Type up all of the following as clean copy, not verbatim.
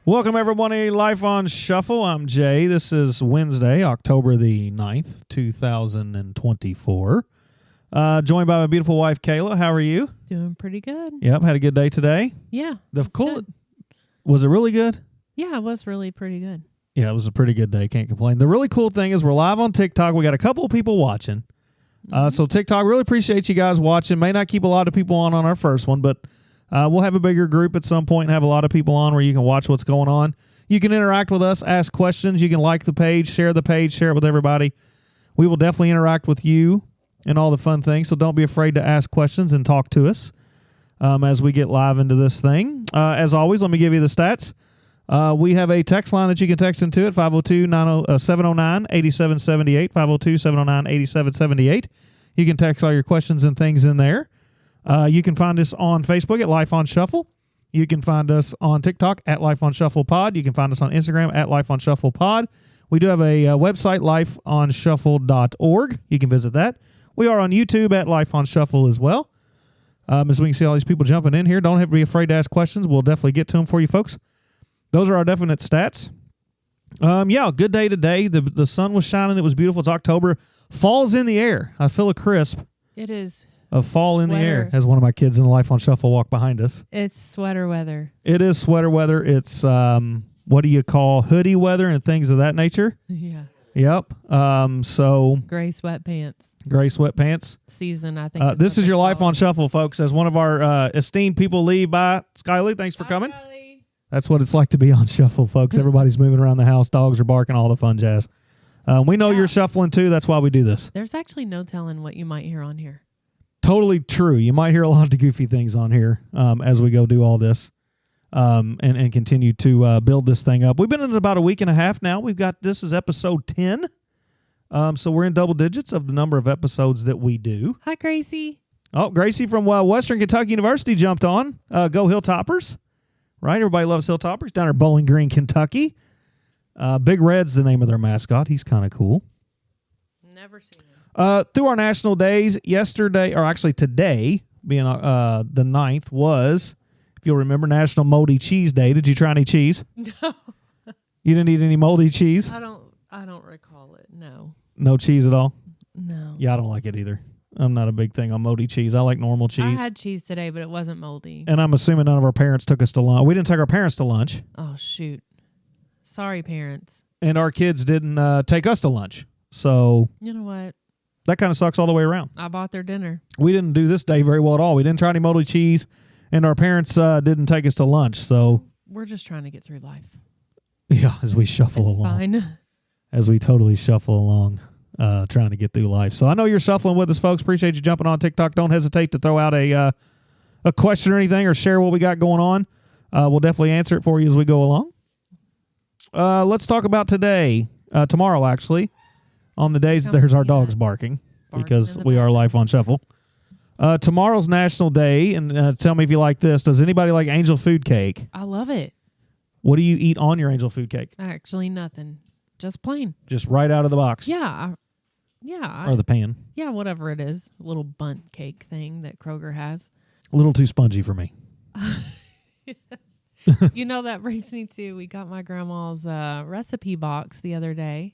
Welcome, everybody. Life on Shuffle. I'm Jay. This is Wednesday, October the 9th, 2024. Joined by my beautiful wife, Kayla. How are you? Doing pretty good. Yep. Had a good day today. Yeah. Was it really good? Yeah, it was really pretty good. Yeah, it was a pretty good day. Can't complain. The really cool thing is we're live on TikTok. We got a couple of people watching. So TikTok, really appreciate you guys watching. May not keep a lot of people on our first one, but we'll have a bigger group at some point and have a lot of people on where you can watch what's going on. You can interact with us, ask questions. You can like the page, share it with everybody. We will definitely interact with you and all the fun things, so don't be afraid to ask questions and talk to us as we get live into this thing. As always, let me give you the stats. We have a text line that you can text into at 502-709-8778, 502-709-8778. You can text all your questions and things in there. You can find us on Facebook at Life on Shuffle. You can find us on TikTok at Life on Shuffle Pod. You can find us on Instagram at Life on Shuffle Pod. We do have a website, lifeonshuffle.org. You can visit that. We are on YouTube at Life on Shuffle as well. As we can see all these people jumping in here, don't have to be afraid to ask questions. We'll definitely get to them for you folks. Those are our definite stats. Good day today. The sun was shining. It was beautiful. It's October. Fall's in the air. I feel a crisp. It is. Of fall in Sweater. the air, as one of my kids in the Life on Shuffle walk behind us. It's sweater weather. It is sweater weather. It's, what do you call, hoodie weather and things of that nature. Yeah. Yep. So Gray sweatpants. gray sweatpants. Season, I think. This is your Life on Shuffle, folks. As one of our esteemed people leave by, Skyly, thanks for coming. Kylie. That's what it's like to be on Shuffle, folks. Everybody's moving around the house. Dogs are barking, all the fun jazz. We know you're shuffling, too. That's why we do this. There's actually no telling what you might hear on here. Totally true. You might hear a lot of goofy things on here as we go do all this and continue to build this thing up. We've been in it about a week and a half now. This is episode 10. So we're in double digits of the number of episodes that we do. Hi, Gracie. Oh, Gracie from Western Kentucky University jumped on. Go Hilltoppers. Right? Everybody loves Hilltoppers down at Bowling Green, Kentucky. Big Red's the name of their mascot. He's kind of cool. Never seen him. Through our national days, yesterday, or actually today, being the 9th, was, if you'll remember, National Moldy Cheese Day. Did you try any cheese? No. You didn't eat any moldy cheese? I don't recall it. No. No cheese at all? No. Yeah, I don't like it either. I'm not a big thing on moldy cheese. I like normal cheese. I had cheese today, but it wasn't moldy. And I'm assuming none of our parents took us to lunch. We didn't take our parents to lunch. Oh, shoot. Sorry, parents. And our kids didn't take us to lunch. So You know what? that kind of sucks all the way around. I bought their dinner. We didn't do this day very well at all. We didn't try any moldy cheese, and our parents didn't take us to lunch. So We're just trying to get through life. yeah, as we shuffle It's along. fine. As we totally shuffle along, trying to get through life. So I know you're shuffling with us, folks. Appreciate you jumping on TikTok. Don't hesitate to throw out a question or anything or share what we got going on. We'll definitely answer it for you as we go along. Let's talk about tomorrow, actually, on the days that there's our dogs barking because we are Life on Shuffle. Tomorrow's National Day, and tell me if you like this. Does anybody like angel food cake? I love it. What do you eat on your angel food cake? Actually, nothing. Just plain. Just right out of the box? Yeah. Or the pan? Yeah, whatever it is. A little bundt cake thing that Kroger has. A little too spongy for me. You know, that brings me to, we got my grandma's recipe box the other day.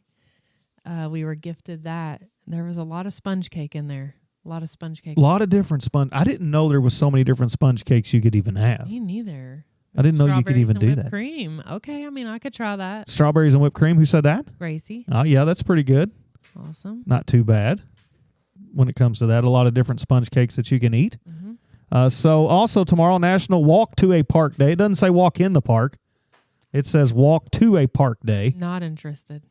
We were gifted that. There was a lot of sponge cake in there. A lot of sponge cake. A lot of different sponge. I didn't know there was so many different sponge cakes you could even have. Me neither. I didn't know you could even do whipped that. Cream. Okay, I mean, I could try that. Strawberries and whipped cream. Who said that? Gracie. Oh, yeah, that's pretty good. Awesome. Not too bad when it comes to that. A lot of different sponge cakes that you can eat. Mm-hmm. So also tomorrow, National Walk to a Park Day. It doesn't say walk in the park. It says walk to a park day. Not interested.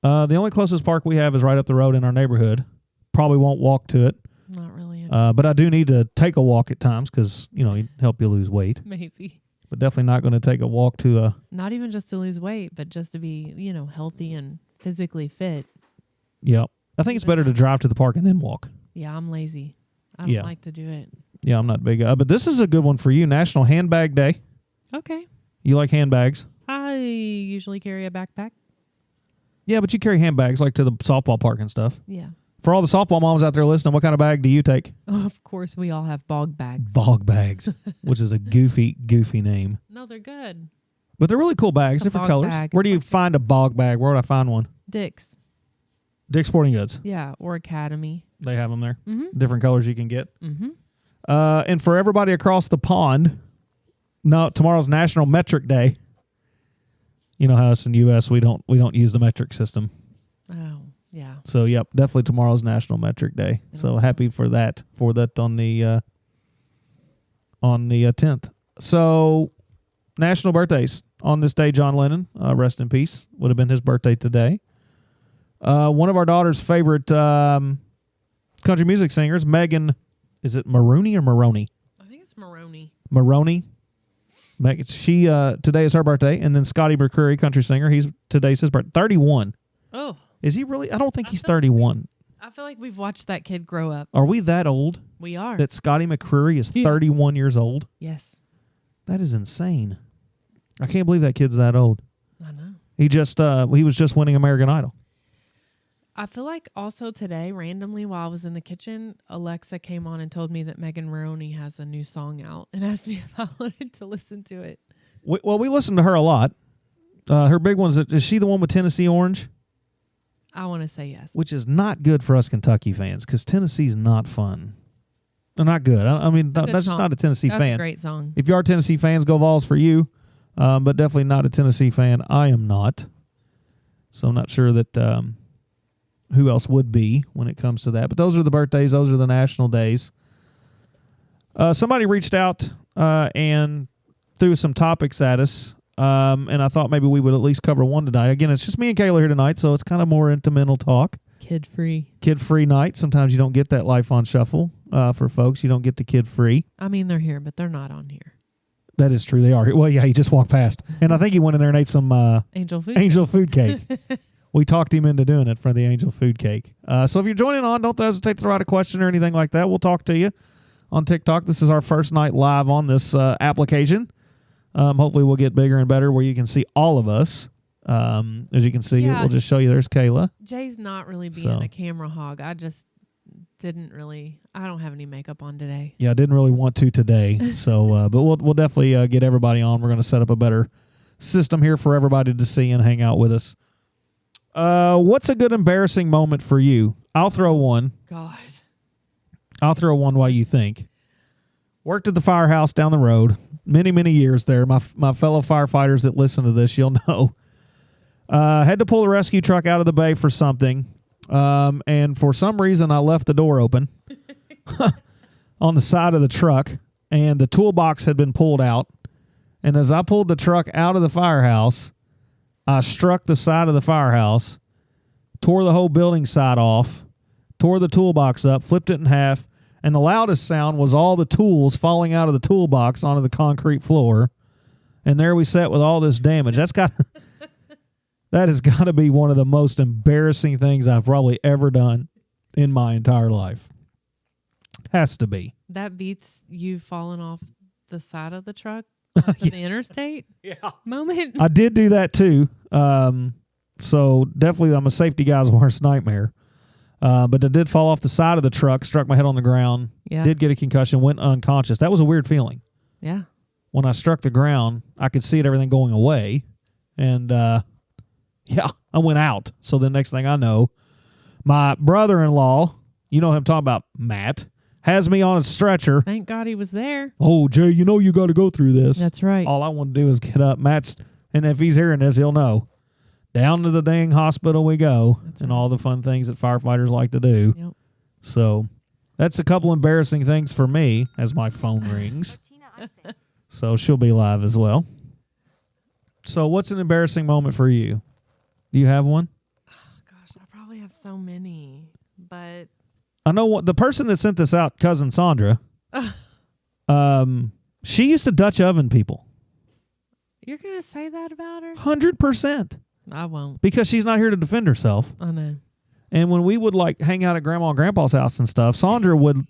The only closest park we have is right up the road in our neighborhood. Probably won't walk to it. Not really. But I do need to take a walk at times because, it'd help you lose weight. Maybe. But definitely not going to take a walk to a... Not even just to lose weight, but just to be, healthy and physically fit. Yep. I think it's better to drive to the park and then walk. Yeah, I'm lazy. I don't like to do it. Yeah, I'm not big. But this is a good one for you. National Handbag Day. Okay. You like handbags? I usually carry a backpack. Yeah, but you carry handbags like to the softball park and stuff. Yeah. For all the softball moms out there listening, what kind of bag do you take? Oh, of course, we all have bog bags. Bog bags, which is a goofy name. No, they're good. But they're really cool bags, A different bog colors. bag. Where do you find a bog bag? Where would I find one? Dick's. Dick's Sporting Goods. Yeah, or Academy. They have them there. Mm-hmm. Different colors you can get. Mm-hmm. And for everybody across the pond, no, tomorrow's National Metric Day. You know how us in the U.S. we don't use the metric system. Oh, yeah. So yep, definitely tomorrow's National Metric Day. So happy for that on the 10th. So national birthdays on this day. John Lennon, rest in peace, would have been his birthday today. One of our daughter's favorite country music singers, Megan. Is it Maroney or Maroney? I think it's Maroney. Maroney. She today is her birthday, and then Scotty McCreery, country singer. Today's his birthday. 31. Oh, is he really? I don't think he's 31. I feel like we've watched that kid grow up. Are we that old? We are. That Scotty McCreery is 31 years old? Yes. That is insane. I can't believe that kid's that old. I know. He was just winning American Idol. I feel like also today, randomly while I was in the kitchen, Alexa came on and told me that Megan Maroney has a new song out and asked me if I wanted to listen to it. We listen to her a lot. Her big one's, is she the one with Tennessee Orange? I want to say yes. Which is not good for us Kentucky fans because Tennessee's not fun. They're not good. I mean, that's just not a Tennessee fan. That's a great song. If you are Tennessee fans, go Vols for you. But definitely not a Tennessee fan. I am not. So I'm not sure that who else would be when it comes to that. But those are the birthdays. Those are the national days. Somebody reached out and threw some topics at us. And I thought maybe we would at least cover one tonight. Again, it's just me and Kayla here tonight, so it's kind of more intimental talk. Kid-free night. Sometimes you don't get that Life on Shuffle for folks. You don't get the kid-free. I mean, they're here, but they're not on here. That is true. They are. Well, yeah, he just walked past. And I think he went in there and ate some Angel food cake. We talked him into doing it for the Angel food cake. So if you're joining on, don't hesitate to throw out a question or anything like that. We'll talk to you on TikTok. This is our first night live on this application. Hopefully we'll get bigger and better where you can see all of us. As you can see, we'll just show you. There's Kayla. Jay's not really being a camera hog. I just I don't have any makeup on today. Yeah, I didn't really want to today. So, but we'll definitely get everybody on. We're going to set up a better system here for everybody to see and hang out with us. What's a good embarrassing moment for you? I'll throw one. God. I'll throw one while you think. Worked at the firehouse down the road. Many, many years there. My fellow firefighters that listen to this, you'll know. Had to pull the rescue truck out of the bay for something. And for some reason, I left the door open on the side of the truck. And the toolbox had been pulled out. And as I pulled the truck out of the firehouse, I struck the side of the firehouse, tore the whole building side off, tore the toolbox up, flipped it in half, and the loudest sound was all the tools falling out of the toolbox onto the concrete floor. And there we sat with all this damage. That has got to be one of the most embarrassing things I've probably ever done in my entire life. Has to be. That beats you falling off the side of the truck onto the interstate moment. I did do that too. So definitely I'm a safety guy's worst nightmare. But I did fall off the side of the truck, struck my head on the ground, did get a concussion, went unconscious. That was a weird feeling. Yeah. When I struck the ground, I could see everything going away. And, I went out. So the next thing I know, my brother-in-law, you know him talking about Matt, has me on a stretcher. Thank God he was there. Oh, Jay, you know you got to go through this. That's right. All I want to do is get up. And if he's hearing this, he'll know. Down to the dang hospital we go. That's and right. All the fun things that firefighters like to do. Yep. So that's a couple embarrassing things for me as my phone rings. So she'll be live as well. So what's an embarrassing moment for you? Do you have one? Oh, gosh, I probably have so many. But I know what the person that sent this out, cousin Sandra, she used to Dutch oven people. You're going to say that about her? 100%. I won't. Because she's not here to defend herself. I know. And when we would like hang out at Grandma and Grandpa's house and stuff, Sandra would,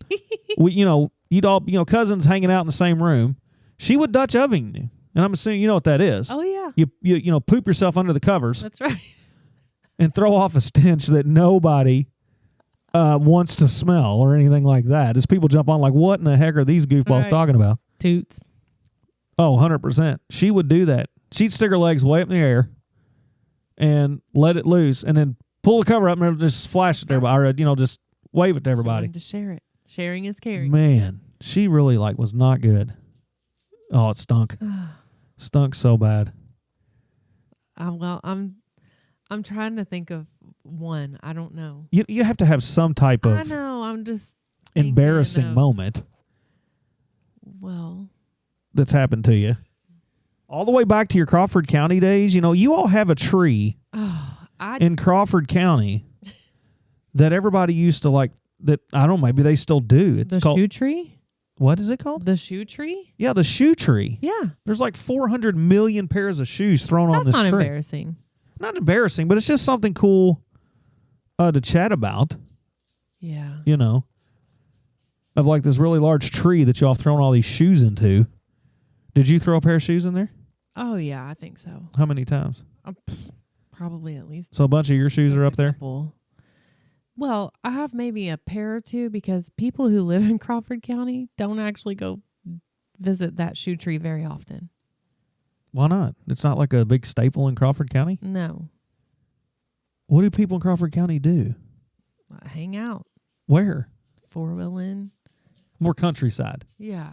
you'd all, cousins hanging out in the same room. She would Dutch oven you. And I'm assuming you know what that is. Oh, yeah. You poop yourself under the covers. That's right. And throw off a stench that nobody wants to smell or anything like that. As people jump on like, what in the heck are these goofballs talking about? Toots. Oh, 100%. She would do that. she'd stick her legs way up in the air and let it loose, and then pull the cover up and just flash it to everybody, or just wave it to everybody. To share it. Sharing is caring. Man, she really was not good. Oh, it stunk. Stunk so bad. Well, I'm trying to think of one. I don't know. You have to have some type of I know. I'm just embarrassing moment. Well, that's happened to you. All the way back to your Crawford County days, you all have a tree in Crawford County that everybody used to like. That I don't know, maybe they still do. It's called shoe tree. What is it called? The shoe tree? Yeah, the shoe tree. Yeah. There's like 400 million pairs of shoes thrown on this tree. That's not embarrassing. Not embarrassing, but it's just something cool to chat about. Yeah. Of like this really large tree that y'all thrown all these shoes into. Did you throw a pair of shoes in there? Oh, yeah, I think so. How many times? Probably at least. So a bunch of your shoes are up there? Couple. Well, I have maybe a pair or two because people who live in Crawford County don't actually go visit that shoe tree very often. Why not? It's not like a big staple in Crawford County? No. What do people in Crawford County do? Hang out. Where? 4-Wheel Inn. More countryside. Yeah.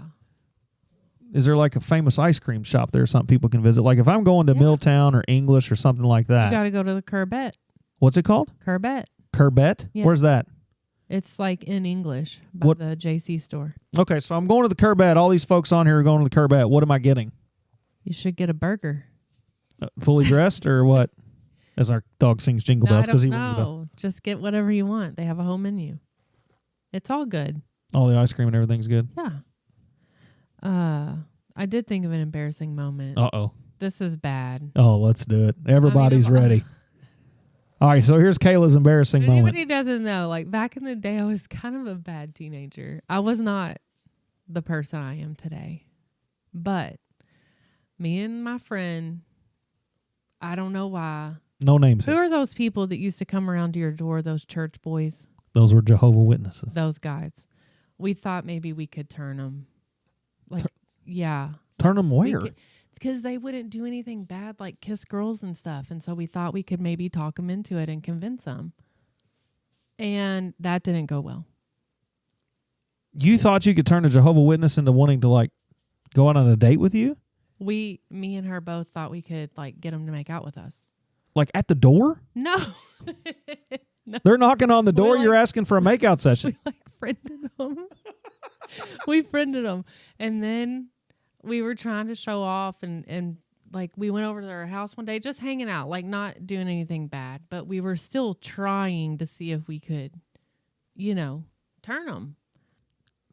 Is there like a famous ice cream shop there or something people can visit? Like if I'm going to Milltown or English or something like that. You got to go to the Curbet. What's it called? Curbet. Curbet? Yeah. Where's that? It's like in English by the JC store. Okay, so I'm going to the Curbet. All these folks on here are going to the Curbet. What am I getting? You should get a burger. Fully dressed or what? As our dog sings Jingle Bells because he rings the bell. Just get whatever you want. They have a whole menu. It's all good. All the ice cream and everything's good? Yeah. I did think of an embarrassing moment. Uh-oh. This is bad. Oh, let's do it. Everybody's ready. All right, so here's Kayla's embarrassing moment. Anybody doesn't know, like back in the day, I was kind of a bad teenager. I was not the person I am today. But me and my friend, I don't know why. No names. Who are those people that used to come around to your door, those church boys? Those were Jehovah Witnesses. Those guys. We thought maybe we could turn them. Yeah. Turn them where? Because they wouldn't do anything bad like kiss girls and stuff. And so we thought we could maybe talk them into it and convince them. And that didn't go well. You thought you could turn a Jehovah Witness into wanting to like go out on a date with you? Me and her both thought we could like get them to make out with us. Like at the door? No. No. They're knocking on the door. You're asking for a makeout session. We friended them. We friended them. And then we were trying to show off and like we went over to their house one day just hanging out, like not doing anything bad, but we were still trying to see if we could, turn them.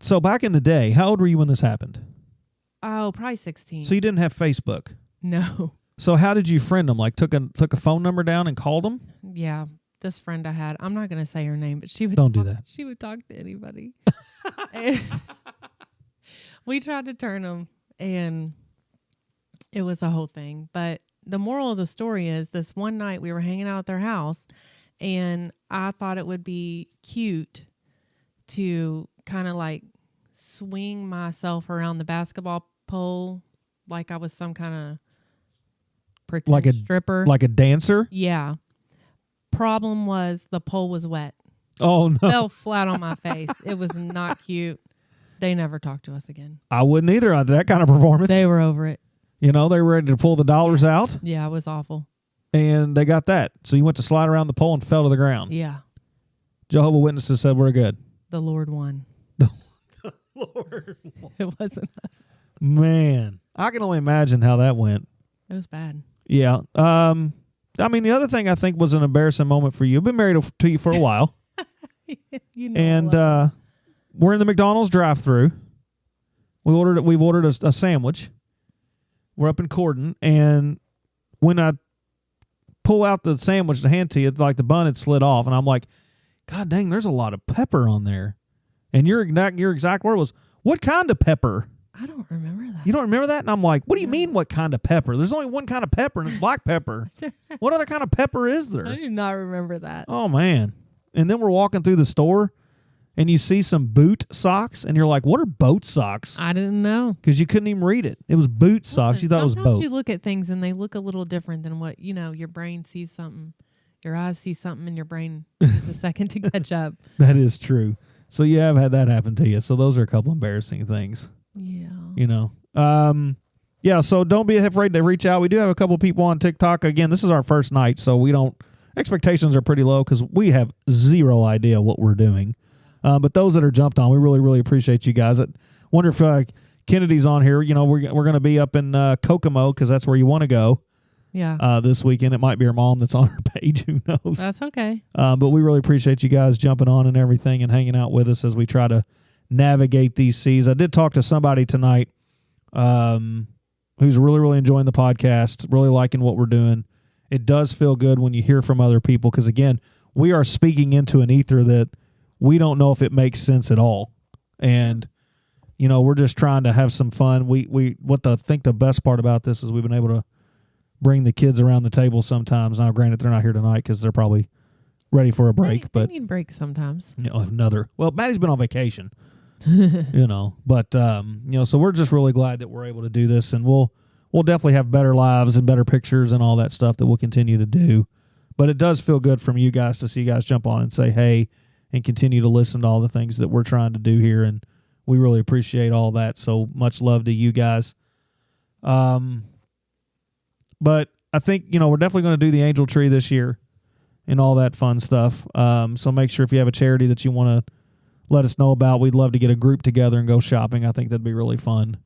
So back in the day, how old were you when this happened? Oh, probably 16. So you didn't have Facebook? No. So how did you friend them? Like took a phone number down and called them? Yeah. This friend I had, I'm not going to say her name, but she would do that. She would talk to anybody. And we tried to turn them, and it was a whole thing. But the moral of the story is this one night we were hanging out at their house, and I thought it would be cute to kind of like swing myself around the basketball pole like I was some kind of pretend stripper. Like a dancer? Yeah. Problem was the pole was wet. Oh, no. Fell flat on my face. It was not cute. They never talked to us again. I wouldn't either after that kind of performance. They were over it. They were ready to pull the dollars out. Yeah, it was awful. And they got that. So you went to slide around the pole and fell to the ground. Yeah. Jehovah Witnesses said we're good. The Lord won. The Lord won. It wasn't us. Man, I can only imagine how that went. It was bad. Yeah. The other thing I think was an embarrassing moment for you. I've been married to you for a while. And we're in the McDonald's drive-thru. We've ordered a sandwich. We're up in Corden, and when I pull out the sandwich to hand to you, it's like the bun had slid off, and I'm like, God dang, there's a lot of pepper on there. And your exact word was, what kind of pepper? I don't remember that. You don't remember that? And I'm like, what do you mean what kind of pepper? There's only one kind of pepper, and it's black pepper. What other kind of pepper is there? I do not remember that. Oh, man. And then we're walking through the store, and you see some boot socks, and you're like, what are boat socks? I didn't know. Because you couldn't even read it. It was boot socks. You thought it was Sometimes boat. you look at things and they look a little different than what, your brain sees something. Your eyes see something and your brain needs a second to catch up. That is true. So you have had that happen to you. So those are a couple embarrassing things. Yeah. Yeah, so don't be afraid to reach out. We do have a couple people on TikTok. Again, this is our first night, so expectations are pretty low because we have zero idea what we're doing. But those that are jumped on, we really, really appreciate you guys. I wonder if Kennedy's on here. We're going to be up in Kokomo because that's where you want to go. Yeah. This weekend. It might be her mom that's on her page. Who knows? That's okay. But we really appreciate you guys jumping on and everything and hanging out with us as we try to navigate these seas. I did talk to somebody tonight who's really, really enjoying the podcast, really liking what we're doing. It does feel good when you hear from other people because, again, we are speaking into an ether that we don't know if it makes sense at all. And, we're just trying to have some fun. I think the best part about this is we've been able to bring the kids around the table sometimes. Now, granted, they're not here tonight because they're probably ready for a break. They need breaks sometimes. Well, Maddie's been on vacation, But, so we're just really glad that we're able to do this. And we'll definitely have better lives and better pictures and all that stuff that we'll continue to do. But it does feel good from you guys to see you guys jump on and say, hey, and continue to listen to all the things that we're trying to do here. And we really appreciate all that. So much love to you guys. But I think, we're definitely going to do the angel tree this year and all that fun stuff. So make sure if you have a charity that you want to let us know about, we'd love to get a group together and go shopping. I think that'd be really fun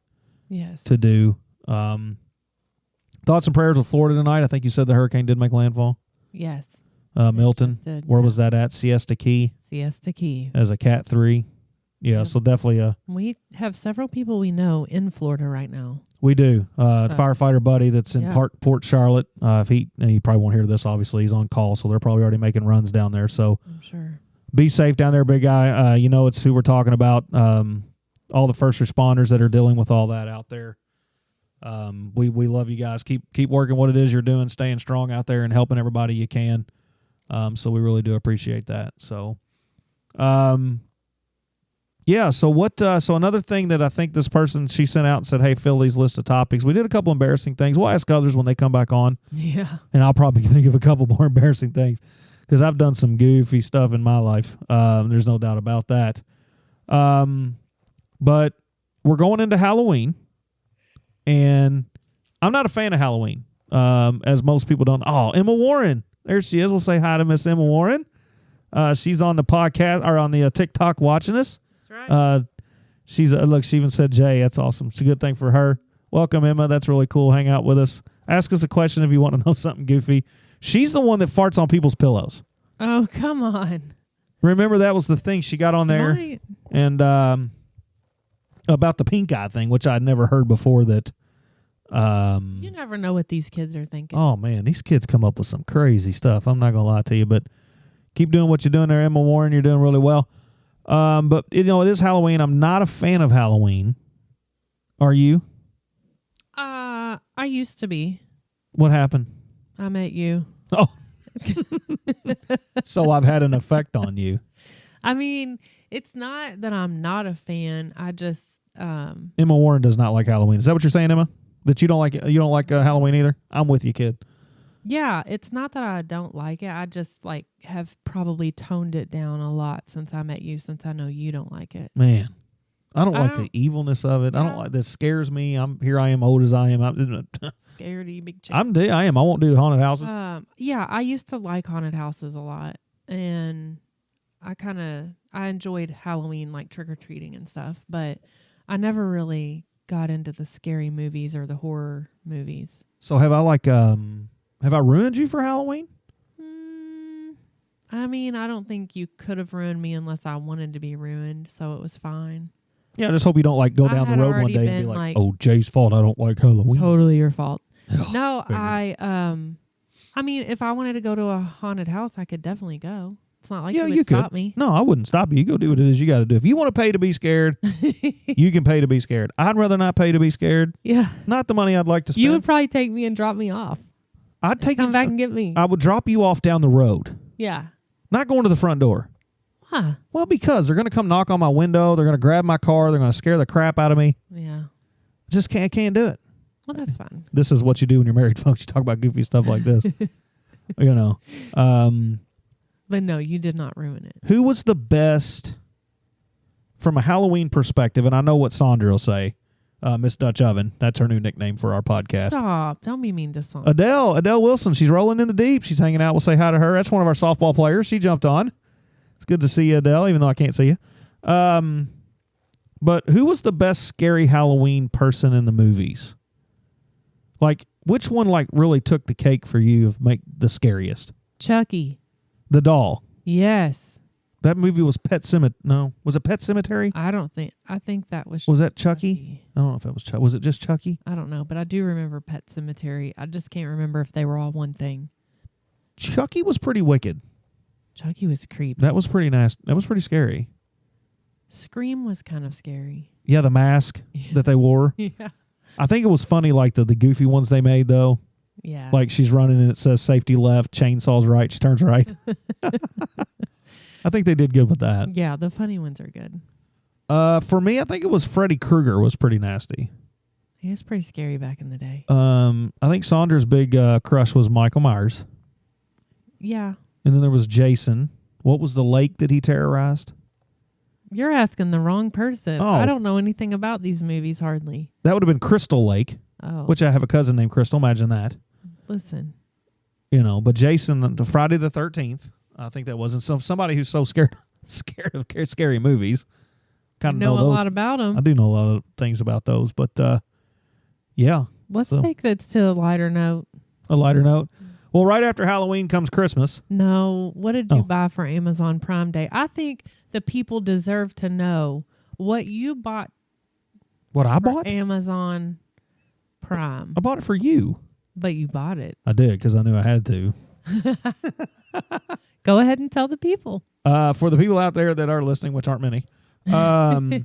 to do. Thoughts and prayers with Florida tonight. I think you said the hurricane did make landfall. Yes. Milton. Where was that at? Siesta Key? Siesta Key. As a Cat 3. Yeah, so definitely we have several people we know in Florida right now. We do. Firefighter buddy that's in Port Charlotte. And he probably won't hear this, obviously. He's on call, so they're probably already making runs down there. So I'm sure. Be safe down there, big guy. It's who we're talking about. All the first responders that are dealing with all that out there. We love you guys. Keep working what it is you're doing, staying strong out there and helping everybody you can. So we really do appreciate that. So, so another thing that I think this person, she sent out and said, hey, fill these list of topics. We did a couple embarrassing things. We'll ask others when they come back on. Yeah. And I'll probably think of a couple more embarrassing things because I've done some goofy stuff in my life. There's no doubt about that. But we're going into Halloween, and I'm not a fan of Halloween, as most people don't. Oh, Emma Warren. There she is. We'll say hi to Miss Emma Warren. She's on the podcast or on the TikTok watching us. That's right. She's look. She even said Jay. That's awesome. It's a good thing for her. Welcome, Emma. That's really cool. Hang out with us. Ask us a question if you want to know something goofy. She's the one that farts on people's pillows. Oh, come on. Remember that was the thing she got on there, and about the pink eye thing, which I'd never heard before. That you never know what these kids are thinking. Oh man, these kids come up with some crazy stuff. I'm not gonna lie to you, but keep doing what you're doing there, Emma Warren. You're doing really well. But it is Halloween. I'm not a fan of Halloween. Are you? I used to be. What happened? I met you. Oh. So I've had an effect on you. I mean, it's not that I'm not a fan. I just Emma Warren does not like Halloween. Is that what you're saying, Emma? That you don't like Halloween either? I'm with you, kid. Yeah, it's not that I don't like it. I just have probably toned it down a lot since I met you, since I know you don't like it. Man, I don't like the evilness of it. Yeah. I don't like this. Scares me. I am old as I am. I'm scaredy big chick. I am. I won't do haunted houses. Yeah, I used to like haunted houses a lot, and I enjoyed Halloween, like trick or treating and stuff, but I never really got into the scary movies or the horror movies. So have I ruined you for Halloween? I mean, I don't think you could have ruined me unless I wanted to be ruined, so it was fine. Yeah, I just hope you don't go down the road one day and be like, oh, Jay's fault. I don't like Halloween. Totally your fault. No, I mean, if I wanted to go to a haunted house, I could definitely go. It's not like you could stop me. No, I wouldn't stop you. You go do what it is you got to do. If you want to pay to be scared, you can pay to be scared. I'd rather not pay to be scared. Yeah. Not the money I'd like to spend. You would probably take me and drop me off. I'd take come back and get me. I would drop you off down the road. Yeah. Not going to the front door. Why? Well, because they're going to come knock on my window. They're going to grab my car. They're going to scare the crap out of me. Yeah. Just can't do it. Well, that's fine. This is what you do when you're married, folks. You talk about goofy stuff like this. You know. But no, you did not ruin it. Who was the best from a Halloween perspective? And I know what Sandra will say. Miss Dutch Oven. That's her new nickname for our podcast. Stop. Don't be mean to Sandra. Adele Wilson. She's rolling in the deep. She's hanging out. We'll say hi to her. That's one of our softball players. She jumped on. It's good to see you, Adele, even though I can't see you. But who was the best scary Halloween person in the movies? Like, which one like really took the cake for you of make the scariest? Chucky. The doll. Yes. That movie was Pet Cemetery. No. Was it Pet Cemetery? I think that was that Chucky? I don't know if that was Chucky. Was it just Chucky? I don't know, but I do remember Pet Cemetery. I just can't remember if they were all one thing. Chucky was pretty wicked. Chucky was creepy. That was pretty nasty. That was pretty scary. Scream was kind of scary. Yeah, the mask that they wore. Yeah. I think it was funny, like the goofy ones they made, though. Yeah. Like she's running and it says safety left, chainsaw's right, she turns right. I think they did good with that. Yeah, the funny ones are good. For me, I think it was Freddy Krueger was pretty nasty. He was pretty scary back in the day. I think Saunders' big crush was Michael Myers. Yeah. And then there was Jason. What was the lake that he terrorized? You're asking the wrong person. Oh. I don't know anything about these movies hardly. That would have been Crystal Lake, which I have a cousin named Crystal. Imagine that. Listen. You know, but Jason, Friday the 13th, I think that wasn't somebody who's so scared of scary movies. Kind of know a lot about them. I do know a lot of things about those, but yeah. Let's take this to a lighter note. A lighter note. Well, right after Halloween comes Christmas. No. What did you buy for Amazon Prime Day? I think the people deserve to know what you bought. What I bought? Amazon Prime. I bought it for you. But you bought it. I did because I knew I had to. Go ahead and tell the people. For the people out there that are listening, which aren't many, a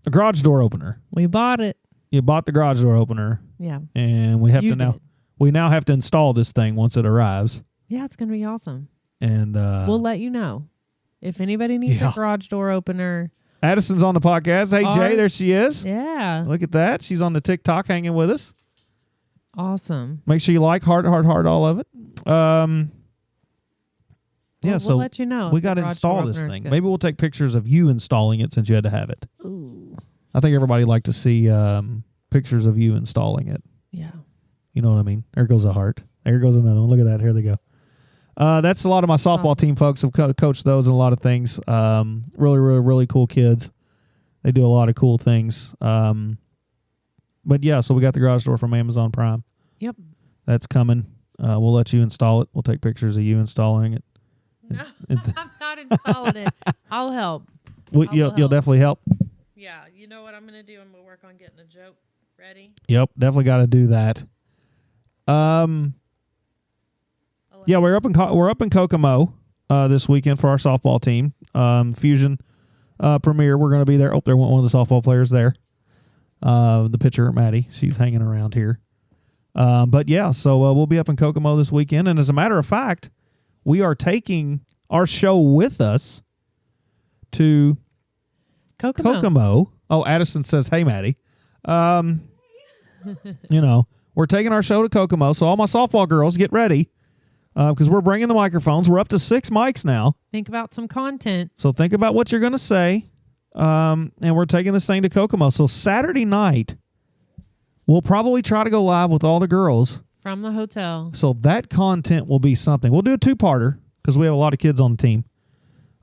garage door opener. We bought it. You bought the garage door opener. Yeah. And we have to now. We now have to install this thing once it arrives. Yeah, it's going to be awesome. And we'll let you know. If anybody needs a garage door opener. Addison's on the podcast. Hey, Jay, there she is. Yeah. Look at that. She's on the TikTok hanging with us. Awesome. Make sure you like heart, all of it. We'll let you know. We got to install this thing. Maybe we'll take pictures of you installing it since you had to have it. Ooh. I think everybody liked to see pictures of you installing it. Yeah. You know what I mean? There goes a heart. There goes another one. Look at that. Here they go. That's a lot of my softball team folks have coached those and a lot of things. Really, really, really cool kids. They do a lot of cool things. But yeah, so we got the garage door from Amazon Prime. Yep. That's coming. We'll let you install it. We'll take pictures of you installing it. No, I'm not installing it. I'll help. You'll definitely help. Yeah. You know what I'm going to do? I'm going to work on getting a joke ready. Yep. Definitely got to do that. Yeah, we're up in Kokomo this weekend for our softball team. Fusion premiere. We're going to be there. Oh, there went one of the softball players there. The pitcher, Maddie. She's hanging around here. But yeah, so we'll be up in Kokomo this weekend. And as a matter of fact, we are taking our show with us to Kokomo. Oh, Addison says, hey, Maddie. We're taking our show to Kokomo. So all my softball girls, get ready. Because we're bringing the microphones. We're up to 6 mics now. Think about some content. So think about what you're going to say. And we're taking this thing to Kokomo. So Saturday night, we'll probably try to go live with all the girls. From the hotel. So that content will be something. We'll do a 2-parter because we have a lot of kids on the team.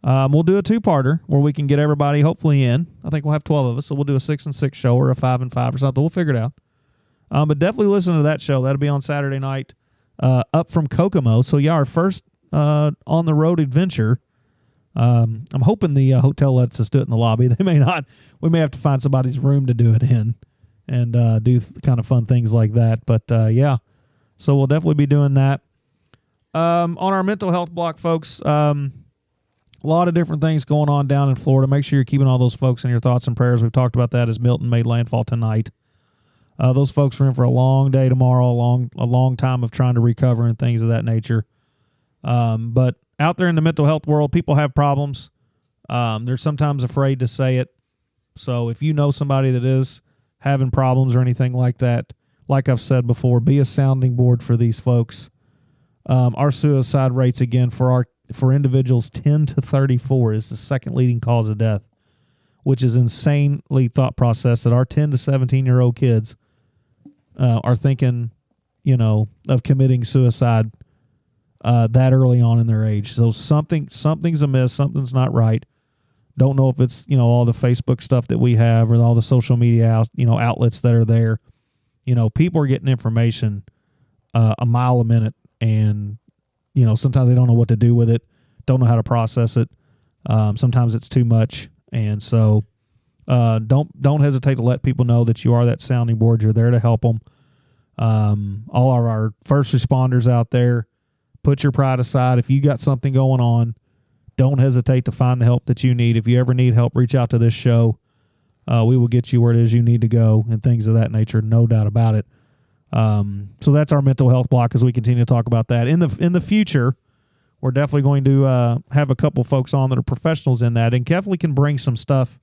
We'll do a 2-parter where we can get everybody hopefully in. I think we'll have 12 of us. So we'll do a 6 and 6 show or a 5 and 5 or something. We'll figure it out. But definitely listen to that show. That'll be on Saturday night. Up from Kokomo. So, yeah, our first on-the-road adventure. I'm hoping the hotel lets us do it in the lobby. They may not. We may have to find somebody's room to do it in and do kind of fun things like that. But, yeah, so we'll definitely be doing that. On our mental health block, folks, a lot of different things going on down in Florida. Make sure you're keeping all those folks in your thoughts and prayers. We've talked about that as Milton made landfall tonight. Those folks are in for a long day tomorrow, a long time of trying to recover and things of that nature. But out there in the mental health world, people have problems. They're sometimes afraid to say it. So if you know somebody that is having problems or anything like that, like I've said before, be a sounding board for these folks. Our suicide rates, again, for individuals 10 to 34 is the second leading cause of death, which is insanely thought process that our 10 to 17-year-old kids are thinking, of committing suicide that early on in their age. So something's amiss, something's not right. Don't know if it's, all the Facebook stuff that we have or all the social media, outlets that are there. People are getting information a mile a minute, and, sometimes they don't know what to do with it, don't know how to process it. Sometimes it's too much. And so don't hesitate to let people know that you are that sounding board. You're there to help them. All of our first responders out there, put your pride aside. If you got something going on, don't hesitate to find the help that you need. If you ever need help, reach out to this show. We will get you where it is you need to go and things of that nature, no doubt about it. So that's our mental health block as we continue to talk about that. In the future, we're definitely going to have a couple folks on that are professionals in that and definitely can bring some stuff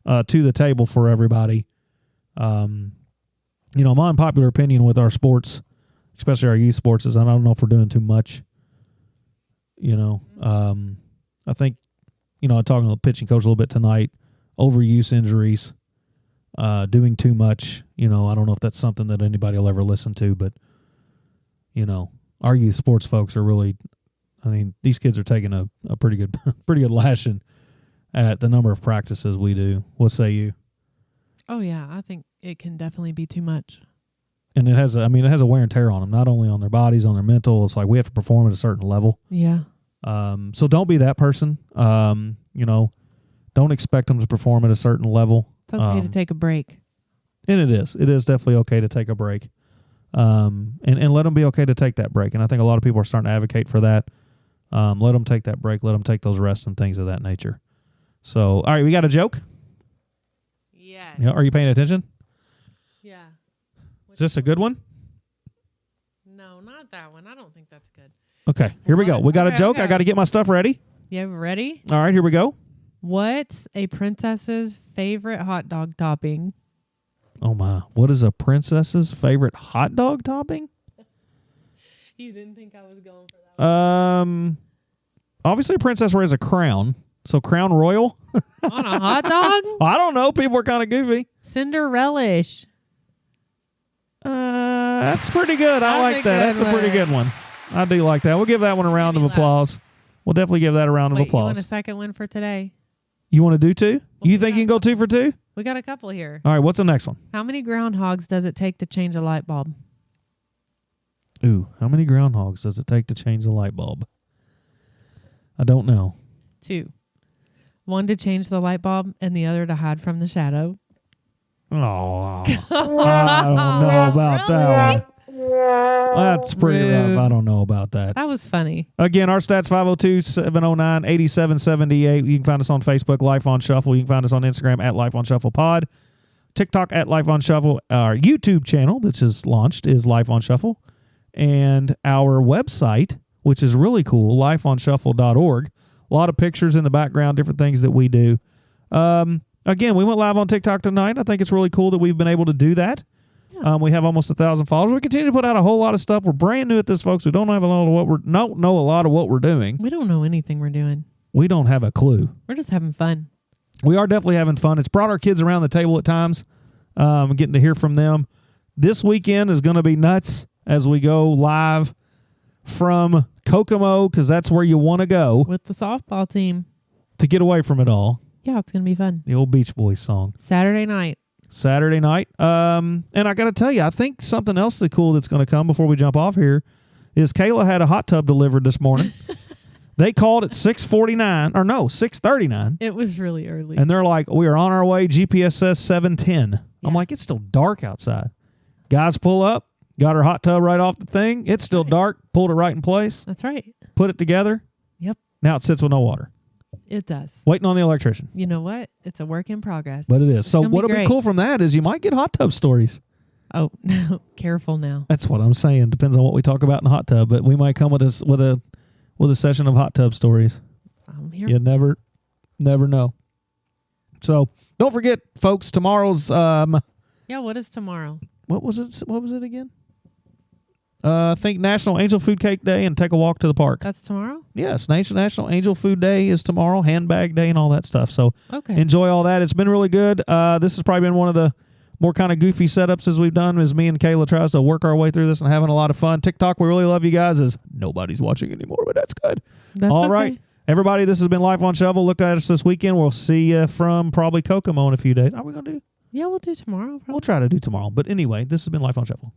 to the table for everybody. My unpopular opinion with our sports, especially our youth sports, is I don't know if we're doing too much. I think, I'm talking to the pitching coach a little bit tonight, overuse injuries, doing too much. I don't know if that's something that anybody will ever listen to, but, our youth sports folks are really, these kids are taking a pretty good lashing at the number of practices we do. What say you? Oh, yeah. I think it can definitely be too much. And it has a wear and tear on them, not only on their bodies, on their mental. It's like we have to perform at a certain level. Yeah. So don't be that person. Don't expect them to perform at a certain level. It's okay to take a break. And it is definitely okay to take a break. And let them be okay to take that break. And I think a lot of people are starting to advocate for that. Let them take that break. Let them take those rests and things of that nature. So, all right, we got a joke? Yeah. Are you paying attention? Yeah. Is this a good one? No, not that one. I don't think that's good. Okay, here we go. We got a joke. Okay. I got to get my stuff ready. Yeah, ready? All right, here we go. What's a princess's favorite hot dog topping? Oh, my. What is a princess's favorite hot dog topping? You didn't think I was going for that? Obviously, a princess wears a crown. So, crown royal? On a hot dog? I don't know. People are kind of goofy. Cinderella-ish. That's pretty good. I like that. That's a pretty good one. I do like that. We'll give that one a round of applause. We'll definitely give that a round of applause. You want a second one for today? You want to do two? You think you can go 2 for 2? We got a couple here. All right, what's the next one? How many groundhogs does it take to change a light bulb? Ooh, how many groundhogs does it take to change a light bulb? I don't know. 2. One to change the light bulb and the other to hide from the shadow. Oh, I don't know about that one. That's pretty rough. I don't know about that. That was funny. Again, our stats 502-709-8778. You can find us on Facebook, Life on Shuffle. You can find us on Instagram at Life on Shuffle Pod. TikTok at Life on Shuffle. Our YouTube channel that is launched is Life on Shuffle. And our website, which is really cool, lifeonshuffle.org. A lot of pictures in the background, different things that we do. Again, we went live on TikTok tonight. I think it's really cool that we've been able to do that. Yeah. We have almost 1,000 followers. We continue to put out a whole lot of stuff. We're brand new at this, folks. We don't have a lot of know a lot of what we're doing. We don't know anything we're doing. We don't have a clue. We're just having fun. We are definitely having fun. It's brought our kids around the table at times, getting to hear from them. This weekend is going to be nuts as we go live from Kokomo, because that's where you want to go. With the softball team. To get away from it all. Yeah, it's going to be fun. The old Beach Boys song. Saturday night. And I got to tell you, I think something else that's cool that's going to come before we jump off here is Kayla had a hot tub delivered this morning. They called at 6:39. It was really early. And they're like, we are on our way. GPS says 7:10. Yeah. I'm like, it's still dark outside. Guys pull up, got her hot tub right off the thing. It's still dark. Pulled it right in place. That's right. Put it together. Yep. Now it sits with no water. It does. Waiting on the electrician. You know what? It's a work in progress. But it is. So what'll be cool from that is you might get hot tub stories. Oh, no. Careful now. That's what I'm saying. Depends on what we talk about in the hot tub. But we might come with a with a session of hot tub stories. I'm here. You never know. So don't forget, folks, tomorrow's Yeah, what is tomorrow? what was it again? I think National Angel Food Cake Day and take a walk to the park. That's tomorrow? Yes, National Angel Food Day is tomorrow, handbag day and all that stuff. So Okay. enjoy all that. It's been really good. This has probably been one of the more kind of goofy setups as we've done as me and Kayla tries to work our way through this and having a lot of fun. TikTok, we really love you guys as nobody's watching anymore, but that's good. That's all okay. right. Everybody, this has been Life on Shovel. Look at us this weekend. We'll see you from probably Kokomo in a few days. Are we going to do? Yeah, we'll do tomorrow. Probably. We'll try to do tomorrow. But anyway, this has been Life on Shovel.